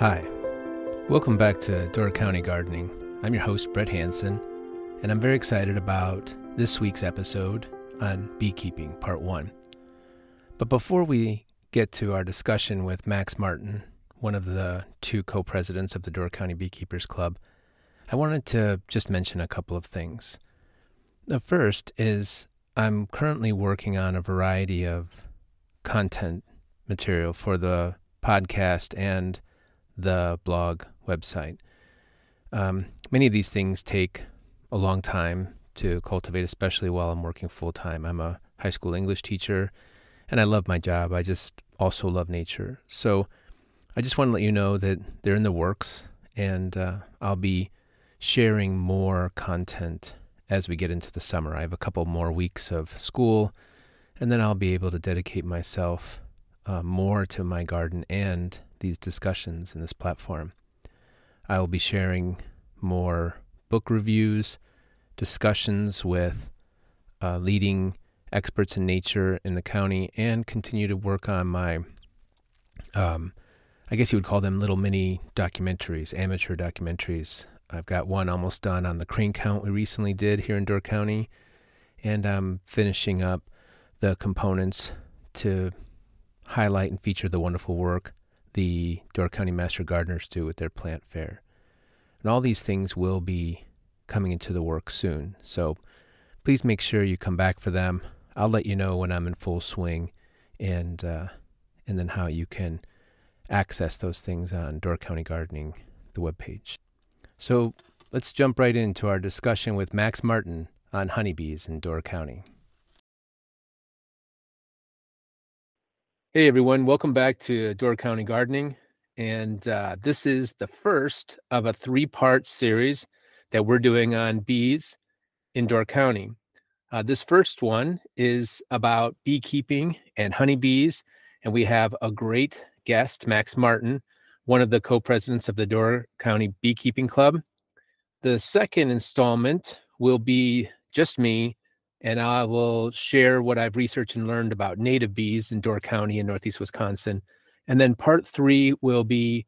Hi, welcome back to Door County Gardening. I'm your host, Brett Hansen, and I'm very excited about this week's episode on beekeeping, part 1. But before we get to our discussion with Max Martin, one of the 2 co-presidents of the Door County Beekeepers Club, I wanted to just mention a couple of things. The first is I'm currently working on a variety of content material for the podcast and the blog website. Many of these things take a long time to cultivate, especially while I'm working full-time. I'm a high school English teacher, and I love my job. I just also love nature. So I just want to let you know that they're in the works, and I'll be sharing more content as we get into the summer. I have a couple more weeks of school, and then I'll be able to dedicate myself more to my garden and these discussions in this platform. I will be sharing more book reviews, discussions with leading experts in nature in the county, and continue to work on my, I guess you would call them little mini documentaries, amateur documentaries. I've got one almost done on the crane count we recently did here in Door County, and I'm finishing up the components to highlight and feature the wonderful work the Door County Master Gardeners do with their plant fair. And all these things will be coming into the work soon. So please make sure you come back for them. I'll let you know when I'm in full swing and then how you can access those things on Door County Gardening, the webpage. So let's jump right into our discussion with Max Martin on honeybees in Door County. Hey everyone, welcome back to Door County Gardening, and this is the first of a 3-part series that we're doing on bees in Door County. This first one is about beekeeping and honeybees, and we have a great guest, Max Martin, one of the co-presidents of the Door County Beekeeping Club. The second installment will be just me, and I will share what I've researched and learned about native bees in Door County in Northeast Wisconsin. And then part 3 will be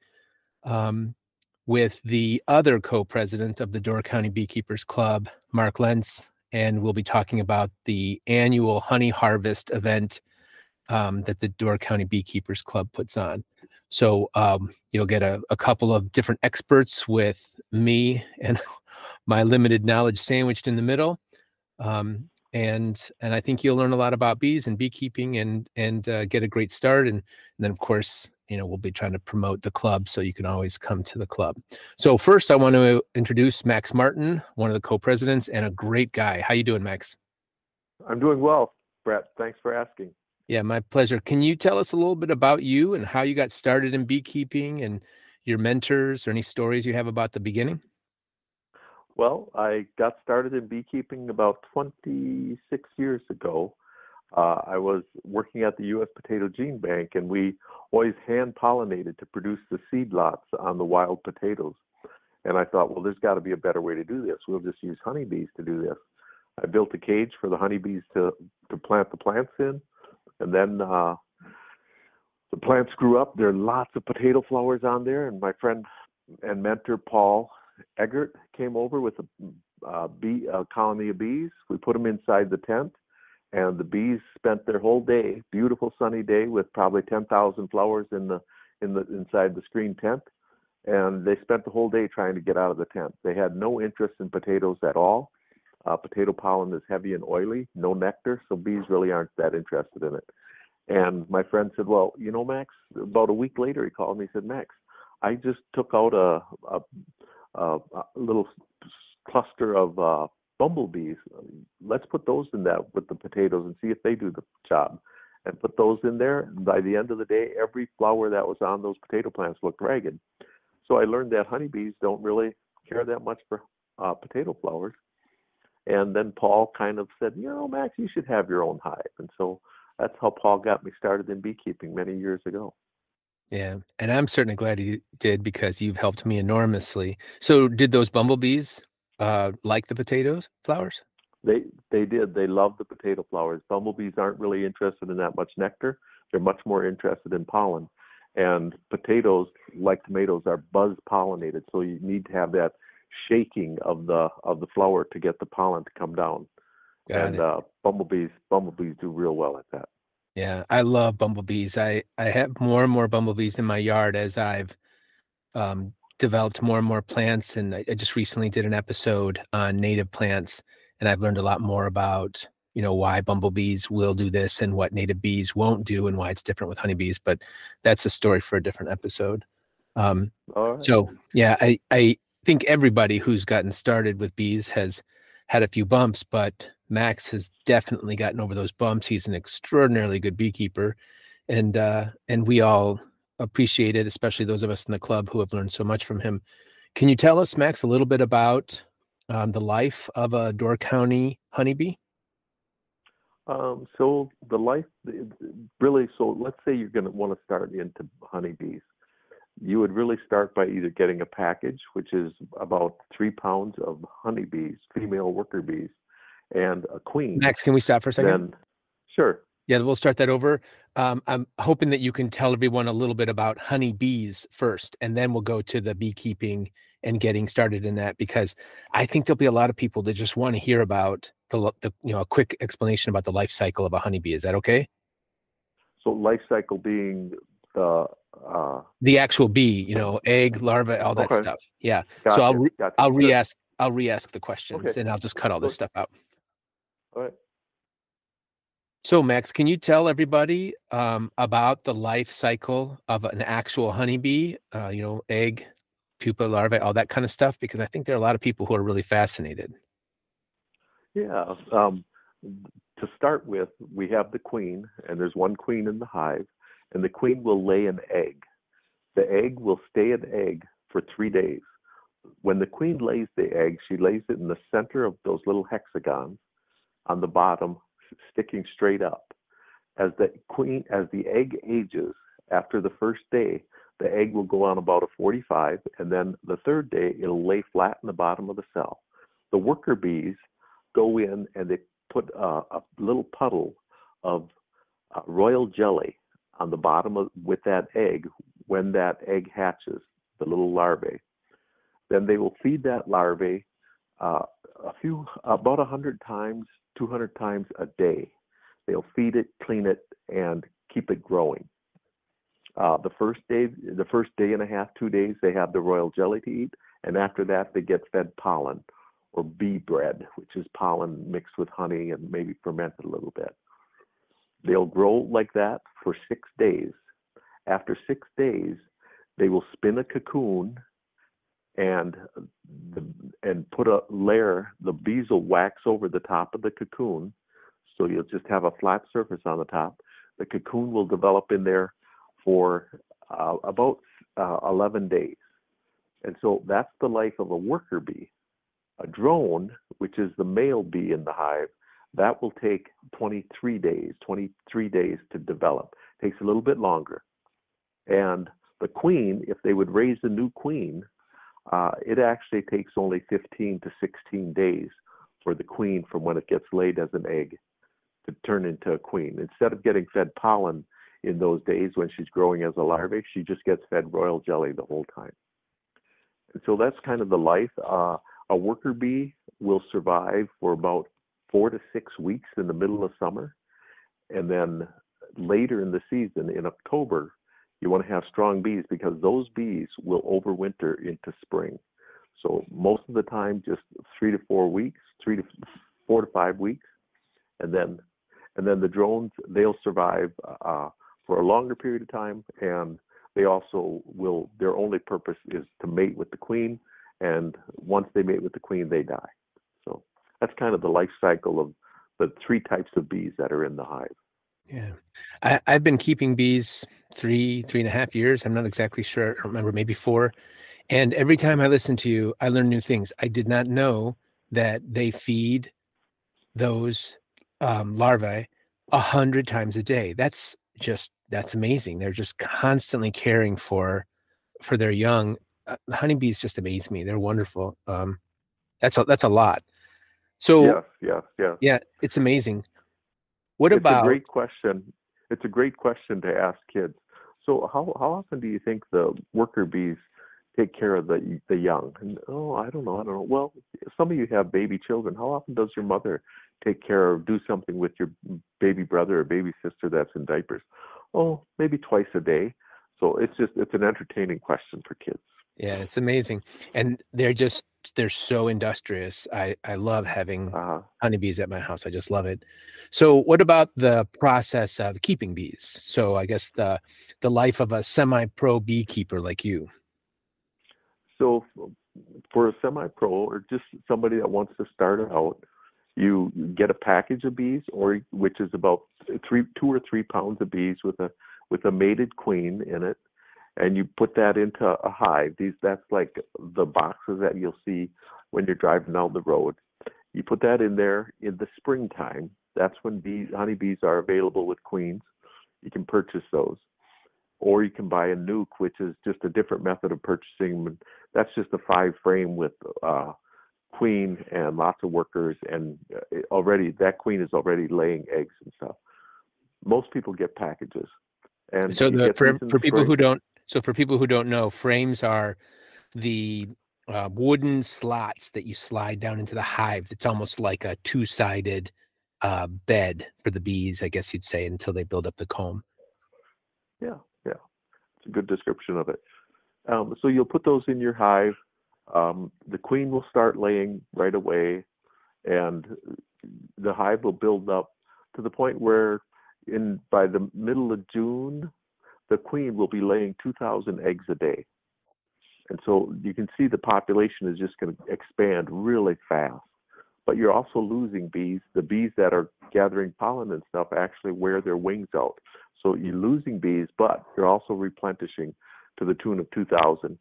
with the other co-president of the Door County Beekeepers Club, Mark Lentz, and we'll be talking about the annual honey harvest event that the Door County Beekeepers Club puts on. So you'll get a couple of different experts with me and my limited knowledge sandwiched in the middle. And I think you'll learn a lot about bees and beekeeping and get a great start. And then, of course, we'll be trying to promote the club, so you can always come to the club. So first, I want to introduce Max Martin, one of the co-presidents and a great guy. How you doing, Max? I'm doing well, Brett. Thanks for asking. Yeah, my pleasure. Can you tell us a little bit about you and how you got started in beekeeping and your mentors, or any stories you have about the beginning? Well, I got started in beekeeping about 26 years ago. I was working at the U.S. Potato Gene Bank, and we always hand pollinated to produce the seed lots on the wild potatoes. And I thought, well, there's got to be a better way to do this. We'll just use honeybees to do this. I built a cage for the honeybees to plant the plants in, and then the plants grew up. There are lots of potato flowers on there, and my friend and mentor, Paul Eggert, came over with a colony of bees. We put them inside the tent, and the bees spent their whole day, beautiful sunny day, with probably 10,000 flowers inside the screen tent, and they spent the whole day trying to get out of the tent. They had no interest in potatoes at all. Potato pollen is heavy and oily, no nectar, so bees really aren't that interested in it. And my friend said, well, Max, about a week later, he called me and said, Max, I just took out a little cluster of bumblebees. Let's put those in that with the potatoes and see if they do the job. And put those in there. And by the end of the day, every flower that was on those potato plants looked ragged. So I learned that honeybees don't really care that much for potato flowers. And then Paul kind of said, Max, you should have your own hive. And so that's how Paul got me started in beekeeping many years ago. Yeah, and I'm certainly glad you did, because you've helped me enormously. So did those bumblebees like the potatoes flowers? They did. They love the potato flowers. Bumblebees aren't really interested in that much nectar. They're much more interested in pollen. And potatoes, like tomatoes, are buzz pollinated, so you need to have that shaking of the flower to get the pollen to come down. Got And it. bumblebees do real well at that. Yeah, I love bumblebees. I have more and more bumblebees in my yard as I've developed more and more plants. And I just recently did an episode on native plants, and I've learned a lot more about, why bumblebees will do this and what native bees won't do and why it's different with honeybees. But that's a story for a different episode. Um, All right. so yeah, I think everybody who's gotten started with bees has had a few bumps, but Max has definitely gotten over those bumps. He's an extraordinarily good beekeeper, and we all appreciate it, especially those of us in the club who have learned so much from him. Can you tell us, Max, a little bit about the life of a Door County honeybee? So the life really. So let's say you're going to want to start into honeybees. You would really start by either getting a package, which is about 3 pounds of honeybees, female worker bees, and a queen. Max, can we stop for a second? Then, sure. Yeah, we'll start that over. I'm hoping that you can tell everyone a little bit about honeybees first, and then we'll go to the beekeeping and getting started in that, because I think there'll be a lot of people that just want to hear about a quick explanation about the life cycle of a honeybee. Is that okay? So life cycle being the The actual bee, egg, larva, all that okay. stuff. Yeah. So Gotcha. Gotcha. I'll Good. re-ask the Okay. questions, and I'll just cut all this Good. stuff out. All right. So, Max, can you tell everybody about the life cycle of an actual honeybee? Egg, pupa, larvae, all that kind of stuff, because I think there are a lot of people who are really fascinated. Yeah. To start with, we have the queen, and there's one queen in the hive, and the queen will lay an egg. The egg will stay an egg for 3 days. When the queen lays the egg, she lays it in the center of those little hexagons on the bottom, sticking straight up. As the egg ages, after the first day, the egg will go on about a 45, and then the third day, it'll lay flat in the bottom of the cell. The worker bees go in and they put a little puddle of royal jelly on the bottom with that egg when that egg hatches, the little larvae. Then they will feed that larvae about 100 times, 200 times a day. They'll feed it, clean it, and keep it growing. The first day and a half, 2 days, they have the royal jelly to eat, and after that, they get fed pollen or bee bread, which is pollen mixed with honey and maybe fermented a little bit. They'll grow like that for 6 days. After 6 days, they will spin a cocoon and put a layer. The bees will wax over the top of the cocoon, so you'll just have a flat surface on the top. The cocoon will develop in there for about 11 days. And so that's the life of a worker bee. A drone, which is the male bee in the hive, that will take 23 days to develop. It takes a little bit longer. And the queen, if they would raise a new queen, it actually takes only 15 to 16 days for the queen from when it gets laid as an egg to turn into a queen. Instead of getting fed pollen in those days when she's growing as a larvae, she just gets fed royal jelly the whole time. And so that's kind of the life. A worker bee will survive for about 4 to 6 weeks in the middle of summer. And then later in the season, in October, you want to have strong bees because those bees will overwinter into spring. So most of the time, just 3 to 4 weeks, 4 to 5 weeks. And then the drones, they'll survive for a longer period of time. And they also will, their only purpose is to mate with the queen. And once they mate with the queen, they die. So that's kind of the life cycle of the 3 types of bees that are in the hive. Yeah. I've been keeping bees 3.5 years. I'm not exactly sure. I don't remember, maybe 4. And every time I listen to you, I learn new things. I did not know that they feed those larvae 100 times a day. That's amazing. They're just constantly caring for their young. The honeybees just amaze me. They're wonderful. That's a lot. So Yes. yeah, it's amazing. What It's a about great question. It's a great question to ask kids. So how often do you think the worker bees take care of the young? And oh, I don't know. Well, some of you have baby children. How often does your mother take care of do something with your baby brother or baby sister that's in diapers? Oh, maybe twice a day. So it's an entertaining question for kids. Yeah, it's amazing. And they're so industrious. I love having Uh, honeybees at my house. I just love it. So what about the process of keeping bees? So I guess the life of a semi-pro beekeeper like you. so for a semi-pro or just somebody that wants to start out, you get a package of bees, or which is about 2 or 3 pounds of bees with a mated queen in it, and you put that into a hive. That's like the boxes that you'll see when you're driving down the road. You put that in there in the springtime. That's when honeybees are available with queens. You can purchase those, or you can buy a nuke, which is just a different method of purchasing. That's just a 5 frame with queen and lots of workers, and already that queen is already laying eggs and stuff. Most people get packages, and So you get these in the spring. for people who don't know, frames are the wooden slots that you slide down into the hive. It's almost like a two-sided bed for the bees, I guess you'd say, until they build up the comb. Yeah, yeah, it's a good description of it. So you'll put those in your hive. The queen will start laying right away, and the hive will build up to the point where by the middle of June, the queen will be laying 2,000 eggs a day. And so you can see the population is just going to expand really fast. But you're also losing bees. The bees that are gathering pollen and stuff actually wear their wings out. So you're losing bees, but you're also replenishing to the tune of 2,000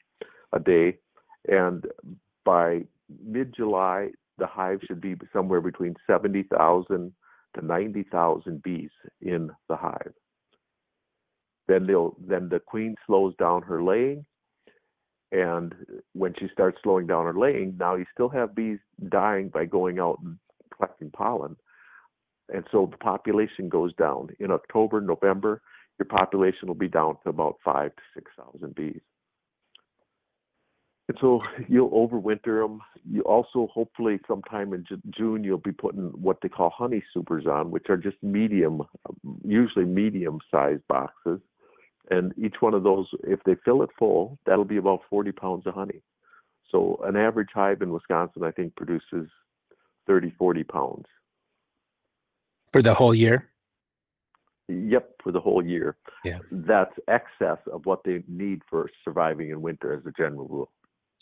a day. And by mid-July, the hive should be somewhere between 70,000 to 90,000 bees in the hive. Then the queen slows down her laying, and when she starts slowing down her laying, now you still have bees dying by going out and collecting pollen. And so the population goes down. In October, November, your population will be down to about 5,000 to 6,000 bees. And so you'll overwinter them. You also, hopefully, sometime in June, you'll be putting what they call honey supers on, which are just usually medium-sized boxes. And each one of those, if they fill it full, that'll be about 40 pounds of honey. So an average hive in Wisconsin, I think, produces 30, 40 pounds. For the whole year? Yep, for the whole year. Yeah. That's excess of what they need for surviving in winter as a general rule.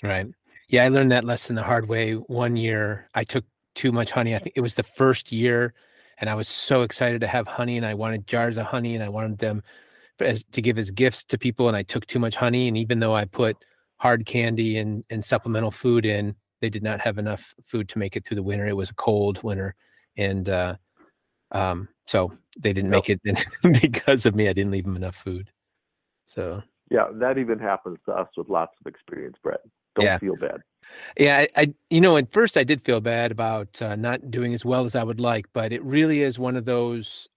Right. Yeah, I learned that lesson the hard way. One year I took too much honey. I think it was the first year, and I was so excited to have honey, and I wanted jars of honey, and I wanted them to give as gifts to people, and I took too much honey. And even though I put hard candy and supplemental food in, they did not have enough food to make it through the winter. It was a cold winter, and so they didn't make it because of me. I didn't leave them enough food. So yeah, that even happens to us with lots of experience, Brett. Don't feel bad. Yeah, at first I did feel bad about not doing as well as I would like, but it really is one of those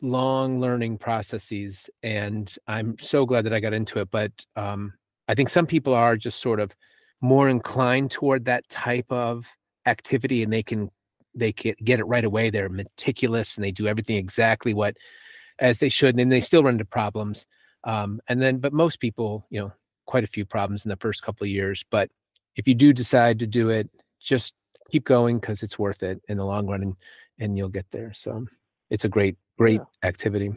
long learning processes, and I'm so glad that I got into it. But I think some people are just sort of more inclined toward that type of activity, and they can get it right away. They're meticulous and they do everything exactly as they should, and then they still run into problems. But most people, quite a few problems in the first couple of years. But if you do decide to do it, just keep going, because it's worth it in the long run, and you'll get there. So it's a great activity.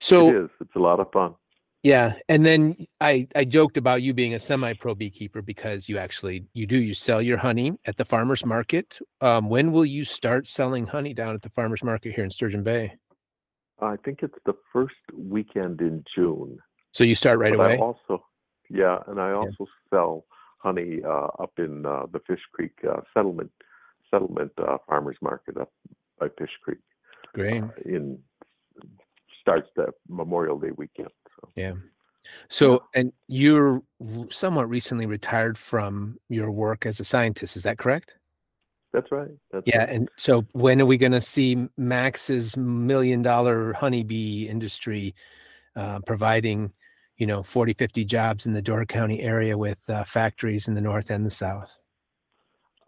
So it is. It's a lot of fun. Yeah. And then I joked about you being a semi-pro beekeeper because you sell your honey at the farmer's market. When will you start selling honey down at the farmer's market here in Sturgeon Bay? I think it's the first weekend in June. So you start right away? I also sell honey up in the Fish Creek settlement farmers market up by Fish Creek. Great. Starts the Memorial Day weekend. So. Yeah. So, and you're somewhat recently retired from your work as a scientist. Is that correct? That's right. That's Yeah, right. and so when are we going to see Max's $1 million honeybee industry providing, 40, 50 jobs in the Door County area with factories in the north and the south?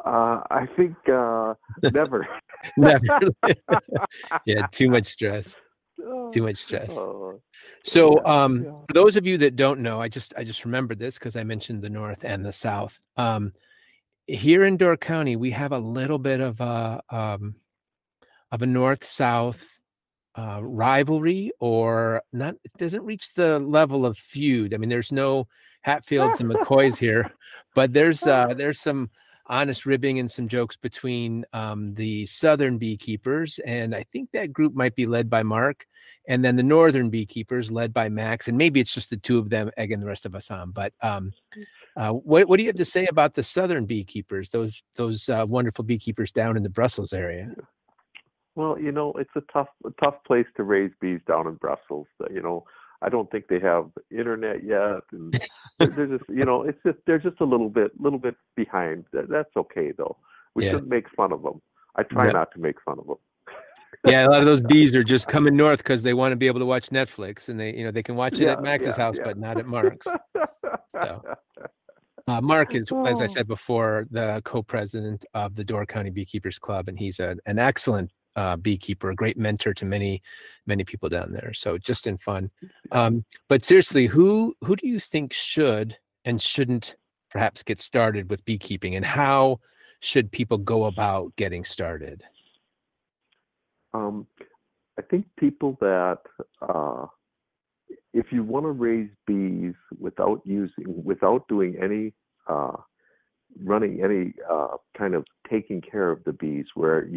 I think never. Never. Yeah, too much stress. Too much stress. So, Yeah, yeah. for those of you that don't know, I just remembered this because I mentioned the north and the south. Here in Door County, we have a little bit of a north-south rivalry, or not. It doesn't reach the level of feud. I mean, there's no Hatfields and McCoys here, but there's some honest ribbing and some jokes between the southern beekeepers, and I think that group might be led by Mark, and then the northern beekeepers led by Max, and maybe it's just the two of them egging the rest of us on. But what do you have to say about the southern beekeepers, those wonderful beekeepers down in the Brussels area? Well, it's a tough place to raise bees down in Brussels. I don't think they have internet yet, and they're just, they're just a little bit behind. That's okay though. We Yeah. shouldn't make fun of them. I try Yep. not to make fun of them. Yeah, a lot of those bees are just coming north because they want to be able to watch Netflix, and they can watch it at Yeah, Max's yeah, house, yeah. but not at Mark's. So Mark is, as I Oh, said before, the co-president of the Door County Beekeepers Club, and he's an excellent beekeeper, a great mentor to many, many people down there. So just in fun. But seriously, who do you think should and shouldn't perhaps get started with beekeeping, and how should people go about getting started? um, I think people that if you want to raise bees without doing any uh, running any kind of taking care of the bees, where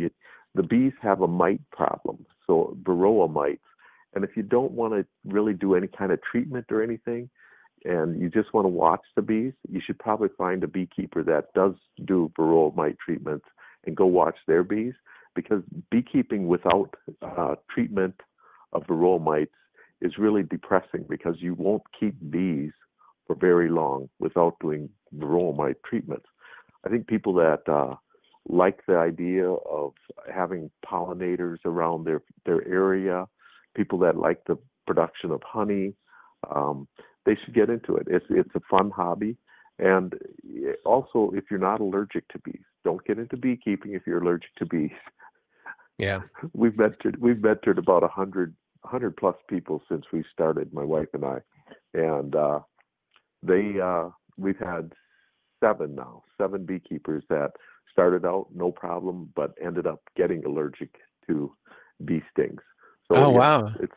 the bees have a mite problem, so varroa mites, and if you don't want to really do any kind of treatment or anything, and you just want to watch the bees, you should probably find a beekeeper that does do varroa mite treatments and go watch their bees, because beekeeping without treatment of varroa mites is really depressing, because you won't keep bees for very long without doing varroa mite treatments. I think people that like the idea of having pollinators around their area, people that like the production of honey, they should get into it. It's a fun hobby, and also if you're not allergic to bees, don't get into beekeeping if you're allergic to bees. Yeah. We've mentored about 100 plus people since we started, my wife and I, and we've had seven beekeepers that started out no problem, but ended up getting allergic to bee stings. So Oh, yeah, wow. it's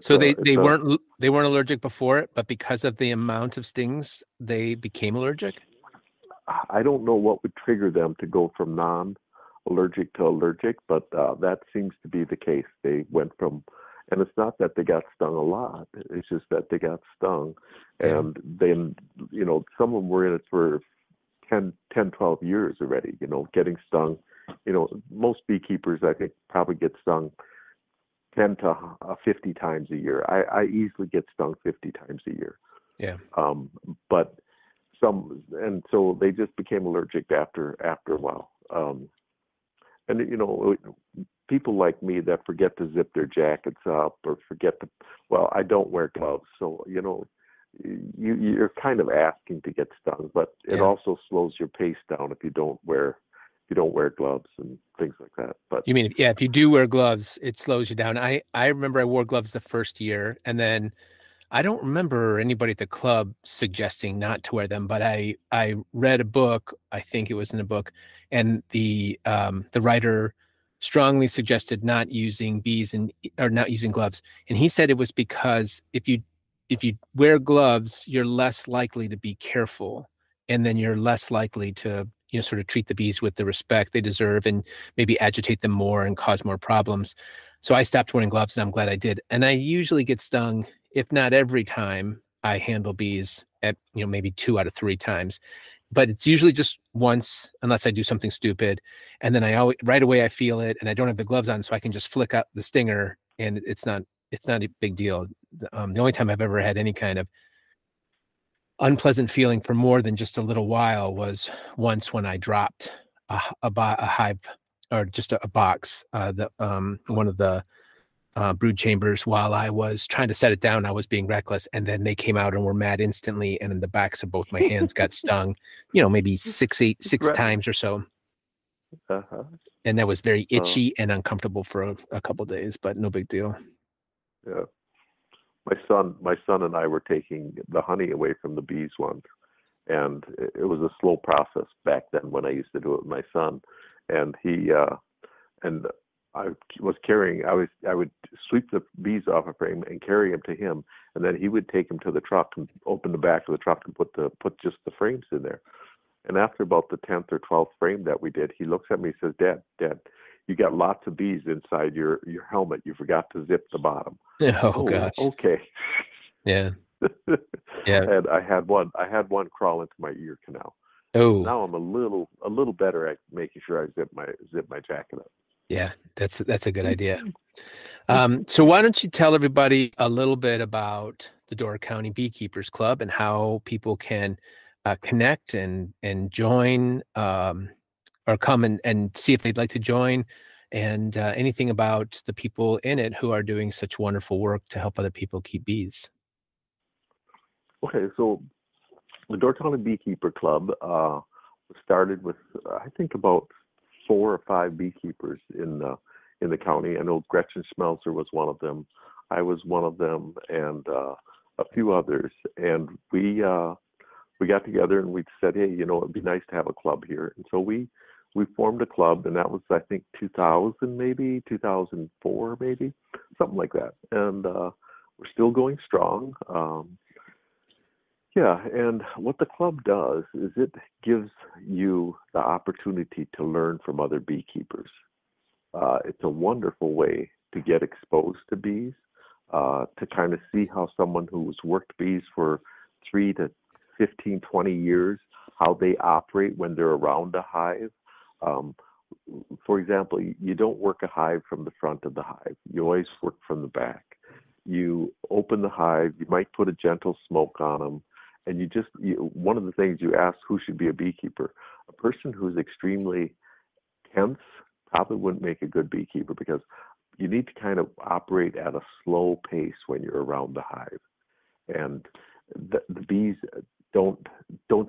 So a they weren't allergic before it, but because of the amount of stings, they became allergic? I don't know what would trigger them to go from non-allergic to allergic, but that seems to be the case. They went from, and it's not that they got stung a lot, it's just that they got stung. Yeah. And then, some of them were in it for 10, 12 years already, getting stung. Most beekeepers, I think, probably get stung 10 to 50 times a year. I easily get stung 50 times a year. Yeah. But and so they just became allergic after a while. And people like me that forget to zip their jackets up, or well, I don't wear gloves, so you're kind of asking to get stung, but it Yeah. also slows your pace down if you don't wear gloves and things like that. But You mean, yeah, if you do wear gloves, it slows you down. I remember I wore gloves the first year, and then I don't remember anybody at the club suggesting not to wear them, but I read a book, I think it was in a book, and the writer strongly suggested not using or not using gloves. And he said it was because if you wear gloves, you're less likely to be careful, and then you're less likely to sort of treat the bees with the respect they deserve, and maybe agitate them more and cause more problems. So I stopped wearing gloves, and I'm glad I did. And I usually get stung, if not every time I handle bees, at maybe 2 out of 3 times, but it's usually just once, unless I do something stupid. And then right away I feel it, and I don't have the gloves on, so I can just flick out the stinger, and it's not a big deal. The only time I've ever had any kind of unpleasant feeling for more than just a little while was once when I dropped a hive or just a box, one of the brood chambers while I was trying to set it down. I was being reckless, and then they came out and were mad instantly, and then the backs of both my hands got stung, maybe six Right. times or so. Uh-huh. And that was very Uh, itchy and uncomfortable for a couple of days, but no big deal. yeah. My son and I were taking the honey away from the bees once, and it was a slow process back then when I used to do it with my son, and he and I was carrying. I would sweep the bees off a frame and carry them to him, and then he would take them to the truck and open the back of the truck and put just the frames in there. And after about the 10th or 12th frame that we did, he looks at me and says, Dad, you got lots of bees inside your helmet. You forgot to zip the bottom. Oh Oh, gosh. okay. Yeah. Yeah. And I had one crawl into my ear canal. Oh, Now I'm a little better at making sure I zip my jacket up. yeah. That's a good idea. So why don't you tell everybody a little bit about the Door County Beekeepers Club and how people can connect and join, or come and see if they'd like to join, and anything about the people in it who are doing such wonderful work to help other people keep bees. Okay, so the Door County Beekeeper Club started with I think about 4 or 5 beekeepers in the county. I know Gretchen Schmelzer was one of them. I was one of them, and a few others. And we got together and we said, hey, it'd be nice to have a club here. And so we formed a club, and that was I think 2000, maybe 2004, maybe something like that. And we're still going strong. Yeah, and what the club does is it gives you the opportunity to learn from other beekeepers. It's a wonderful way to get exposed to bees, to kind of see how someone who's worked bees for 3 to 15, 20 years, how they operate when they're around a hive. Um, for example, you don't work a hive from the front of the hive. You always work from the back. You open the hive, you might put a gentle smoke on them, and one of the things you ask who should be a beekeeper. A person who's extremely tense probably wouldn't make a good beekeeper, because you need to kind of operate at a slow pace when you're around the hive. And the bees don't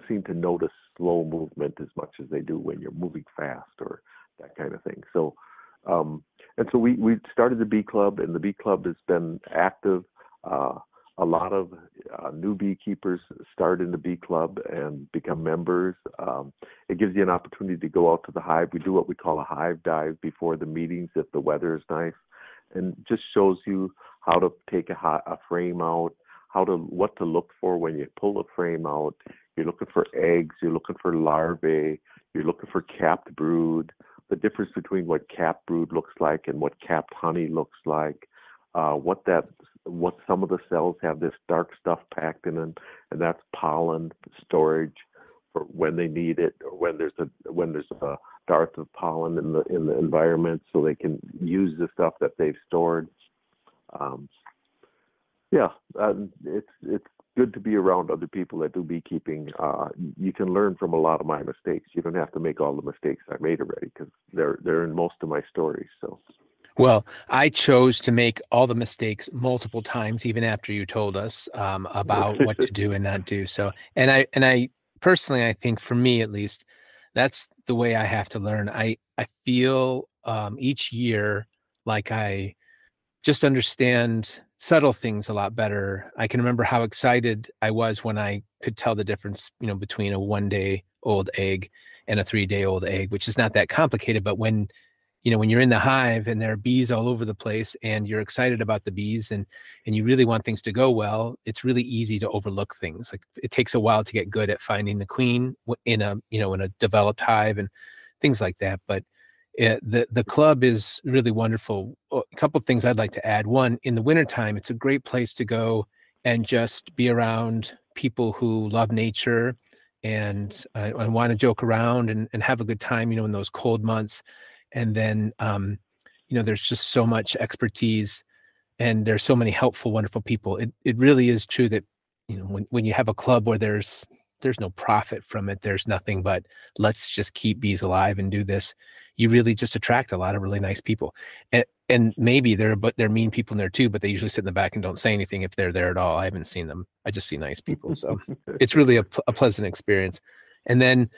seem to notice slow movement as much as they do when you're moving fast or that kind of thing. So and so we started the bee club, and the bee club has been active. A lot of new beekeepers start in the bee club and become members. It gives you an opportunity to go out to the hive. We do what we call a hive dive before the meetings if the weather is nice, and just shows you how to take a frame out, what to look for when you pull a frame out. You're looking for eggs, you're looking for larvae, you're looking for capped brood, the difference between what capped brood looks like and what capped honey looks like, what some of the cells have this dark stuff packed in them, and that's pollen storage for when they need it, or when there's a dearth of pollen in the environment, so they can use the stuff that they've stored. Yeah, it's good to be around other people that do beekeeping. You can learn from a lot of my mistakes. You don't have to make all the mistakes I made already, because they're in most of my stories. So. Well, I chose to make all the mistakes multiple times, even after you told us about what to do and not do. So, and I personally, I think for me at least, that's the way I have to learn. I feel each year like I just understand subtle things a lot better. I can remember how excited I was when I could tell the difference, between a 1-day-old egg and a 3-day-old egg, which is not that complicated. But when you're in the hive and there are bees all over the place and you're excited about the bees and you really want things to go well, it's really easy to overlook things. Like, it takes a while to get good at finding the queen in a developed hive and things like that. But the club is really wonderful. A couple of things I'd like to add. One, in the wintertime, it's a great place to go and just be around people who love nature and want to joke around and have a good time, in those cold months. And then, there's just so much expertise and there's so many helpful, wonderful people. It really is true that, when you have a club where there's there's no profit from it. There's nothing but let's just keep bees alive and do this. You really just attract a lot of really nice people. And maybe they're mean people in there too, but they usually sit in the back and don't say anything if they're there at all. I haven't seen them. I just see nice people. So it's really a pleasant experience. And then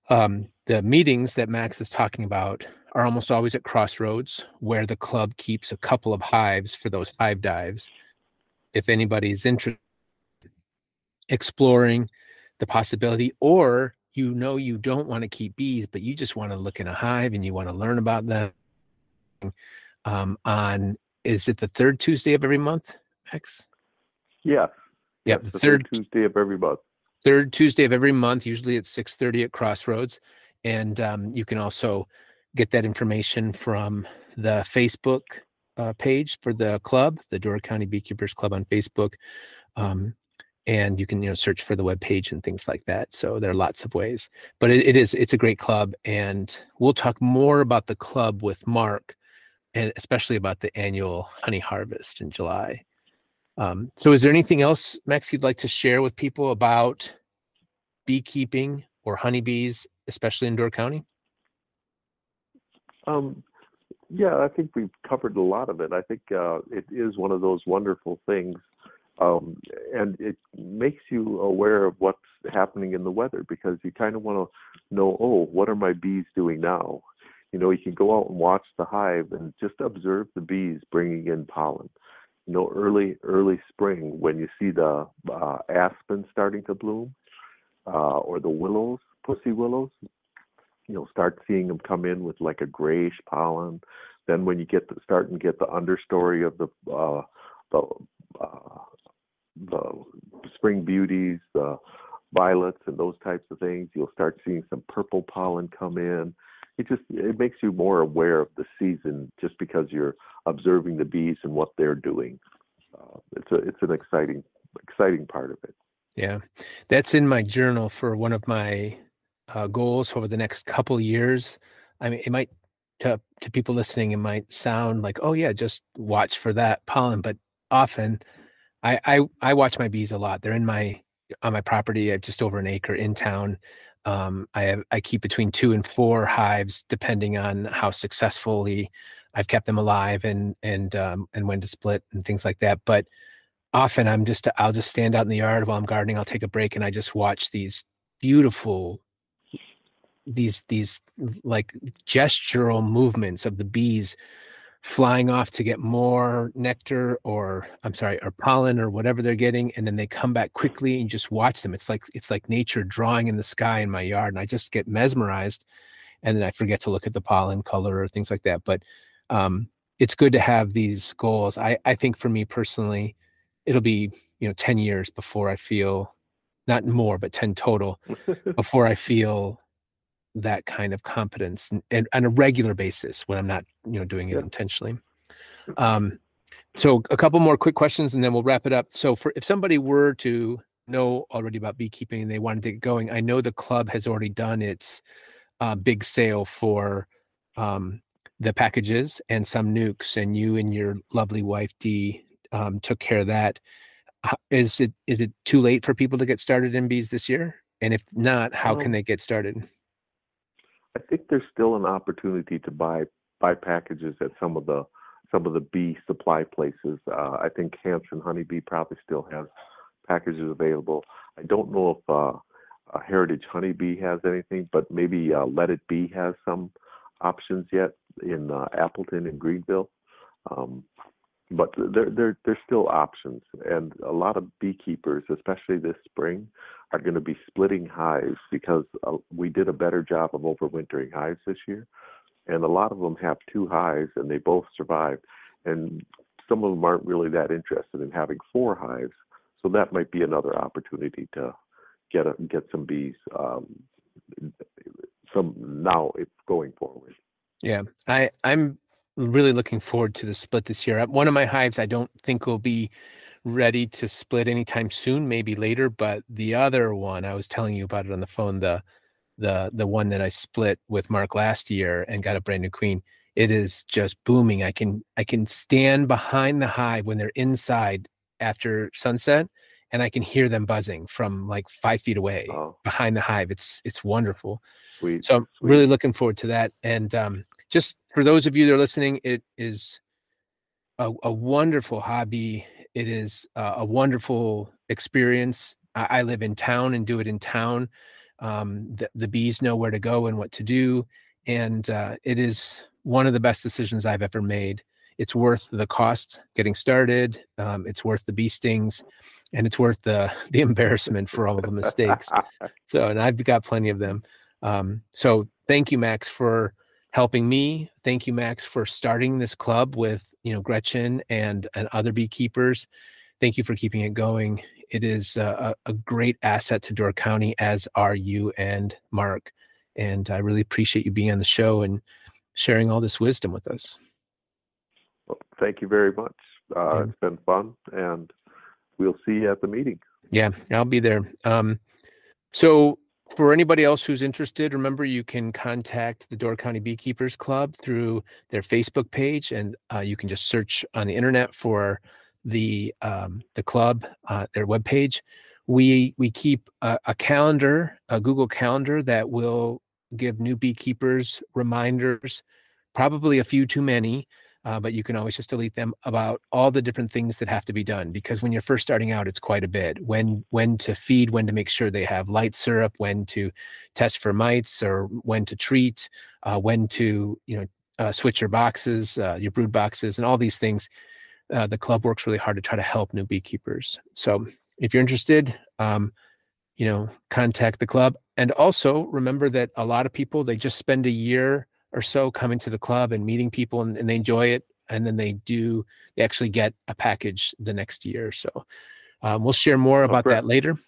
the meetings that Max is talking about are almost always at crossroads where the club keeps a couple of hives for those hive dives. If anybody's interested in exploring the possibility, or you don't want to keep bees, but you just want to look in a hive and you want to learn about them, is it the third Tuesday of every month, Max? Yes. Yep, the third Tuesday of every month. Third Tuesday of every month, usually at 6:30 at Crossroads. And you can also get that information from the Facebook page for the club, the Door County Beekeepers Club on Facebook. And you can, search for the webpage and things like that. So there are lots of ways, but it's a great club. And we'll talk more about the club with Mark, and especially about the annual honey harvest in July. So is there anything else, Max, you'd like to share with people about beekeeping or honeybees, especially in Door County? Yeah, I think we've covered a lot of it. I think it is one of those wonderful things. And it makes you aware of what's happening in the weather, because you kind of want to know, what are my bees doing now? You can go out and watch the hive and just observe the bees bringing in pollen. Early spring, when you see the aspen starting to bloom, or the willows, pussy willows, you'll start seeing them come in with like a grayish pollen. Then when you start and get the understory of the spring beauties, the violets, and those types of things, you'll start seeing some purple pollen come in. It makes you more aware of the season, just because you're observing the bees and what they're doing. It's an exciting part of it. Yeah, that's in my journal for one of my goals over the next couple of years. I mean, it might, to people listening, it might sound like, oh yeah, just watch for that pollen, but often I watch my bees a lot. They're on my property. I have just over an acre in town. I keep between 2 and 4 hives, depending on how successfully I've kept them alive and when to split and things like that. But often I'll just stand out in the yard while I'm gardening. I'll take a break and I just watch these beautiful, these like gestural movements of the bees flying off to get more nectar or pollen or whatever they're getting, and then they come back quickly and just watch them. It's like nature drawing in the sky in my yard, and I just get mesmerized, and then I forget to look at the pollen color or things like that. But it's good to have these goals. I think for me personally, it'll be 10 years before I feel, not more, but 10 total, before I feel that kind of competence and on a regular basis when I'm not, doing it intentionally. So a couple more quick questions and then we'll wrap it up. So if somebody were to know already about beekeeping and they wanted to get going, I know the club has already done its big sale for the packages and some nukes, and you and your lovely wife Dee took care of that. Is it too late for people to get started in bees this year? And if not, how can they get started? I think there's still an opportunity to buy packages at some of the bee supply places. I think Hanson Honeybee probably still has packages available. I don't know if Heritage Honeybee has anything, but maybe Let It Be has some options yet in Appleton and Greenville. But there's still options, and a lot of beekeepers, especially this spring, are going to be splitting hives because we did a better job of overwintering hives this year, and a lot of them have 2 hives, and they both survived, and some of them aren't really that interested in having 4 hives, so that might be another opportunity to get some bees. Now it's going forward. Yeah, I'm really looking forward to the split this year. One of my hives I don't think will be ready to split anytime soon, maybe later, but the other one, I was telling you about it on the phone, the one that I split with Mark last year and got a brand new queen, it is just booming. I can stand behind the hive when they're inside after sunset and I can hear them buzzing from like 5 feet away Oh, behind the hive. It's wonderful. sweet, So I'm sweet. really looking forward to that. And just for those of you that are listening, it is a wonderful hobby. It is a wonderful experience. I live in town and do it in town. The bees know where to go and what to do. And it is one of the best decisions I've ever made. It's worth the cost getting started. It's worth the bee stings, and it's worth the embarrassment for all the mistakes. So, and I've got plenty of them. So thank you, Max, for helping me. Thank you, Max, for starting this club with, Gretchen and other beekeepers. Thank you for keeping it going. It is a great asset to Door County, as are you and Mark. And I really appreciate you being on the show and sharing all this wisdom with us. Well, thank you very much. Yeah. It's been fun, and we'll see you at the meeting. Yeah, I'll be there. So for anybody else who's interested, remember you can contact the Door County Beekeepers Club through their Facebook page, and you can just search on the internet for the club, their webpage. We keep a calendar, a Google Calendar, that will give new beekeepers reminders, probably a few too many, but you can always just delete them, about all the different things that have to be done. Because when you're first starting out, it's quite a bit. When to feed, when to make sure they have light syrup, when to test for mites, or when to treat, when to switch your boxes, your brood boxes, and all these things. The club works really hard to try to help new beekeepers. So if you're interested, contact the club. And also remember that a lot of people, they just spend a year or so coming to the club and meeting people, and they enjoy it. And then they actually get a package the next year. So we'll share more about Brett, that later.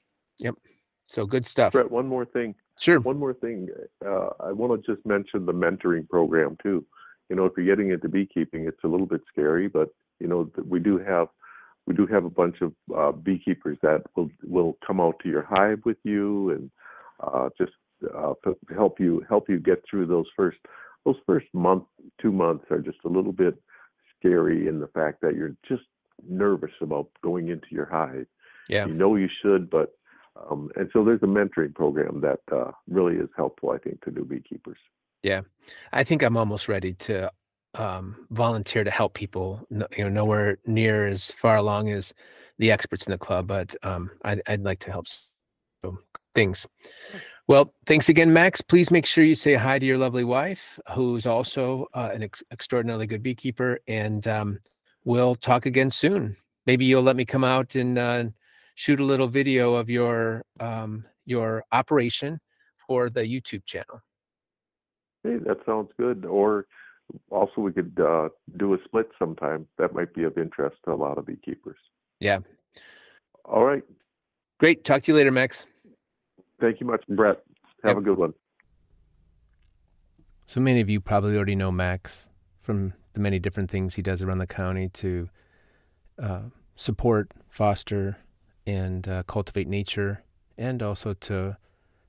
Yep. So good stuff. Brett, one more thing. Sure. One more thing. I want to just mention the mentoring program too. If you're getting into beekeeping, it's a little bit scary, but we do have a bunch of beekeepers that will come out to your hive with you and just help you get through those first month, 2 months are just a little bit scary, in the fact that you're just nervous about going into your hive. Yeah. You should, but and so there's a mentoring program that really is helpful, I think, to new beekeepers. Yeah, I think I'm almost ready to volunteer to help people. Nowhere near as far along as the experts in the club, but I'd like to help. So things. Well, thanks again, Max. Please make sure you say hi to your lovely wife, who's also an extraordinarily good beekeeper, and we'll talk again soon. Maybe you'll let me come out and shoot a little video of your operation for the YouTube channel. Hey, that sounds good. Or also, we could do a split sometime. That might be of interest to a lot of beekeepers. Yeah. All right. Great. Talk to you later, Max. Thank you much, Brett. Have a good one. So many of you probably already know Max from the many different things he does around the county to support, foster, and cultivate nature, and also to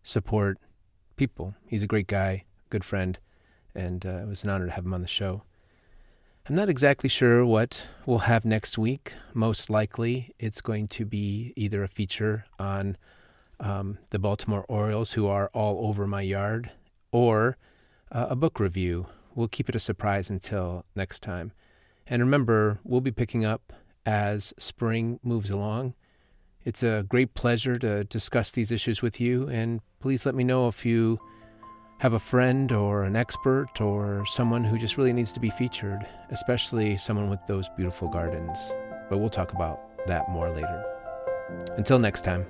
support people. He's a great guy, good friend, and it was an honor to have him on the show. I'm not exactly sure what we'll have next week. Most likely it's going to be either a feature on the Baltimore Orioles, who are all over my yard, or a book review. We'll keep it a surprise until next time. And remember, we'll be picking up as spring moves along. It's a great pleasure to discuss these issues with you, and please let me know if you have a friend or an expert or someone who just really needs to be featured, especially someone with those beautiful gardens. But we'll talk about that more later. Until next time.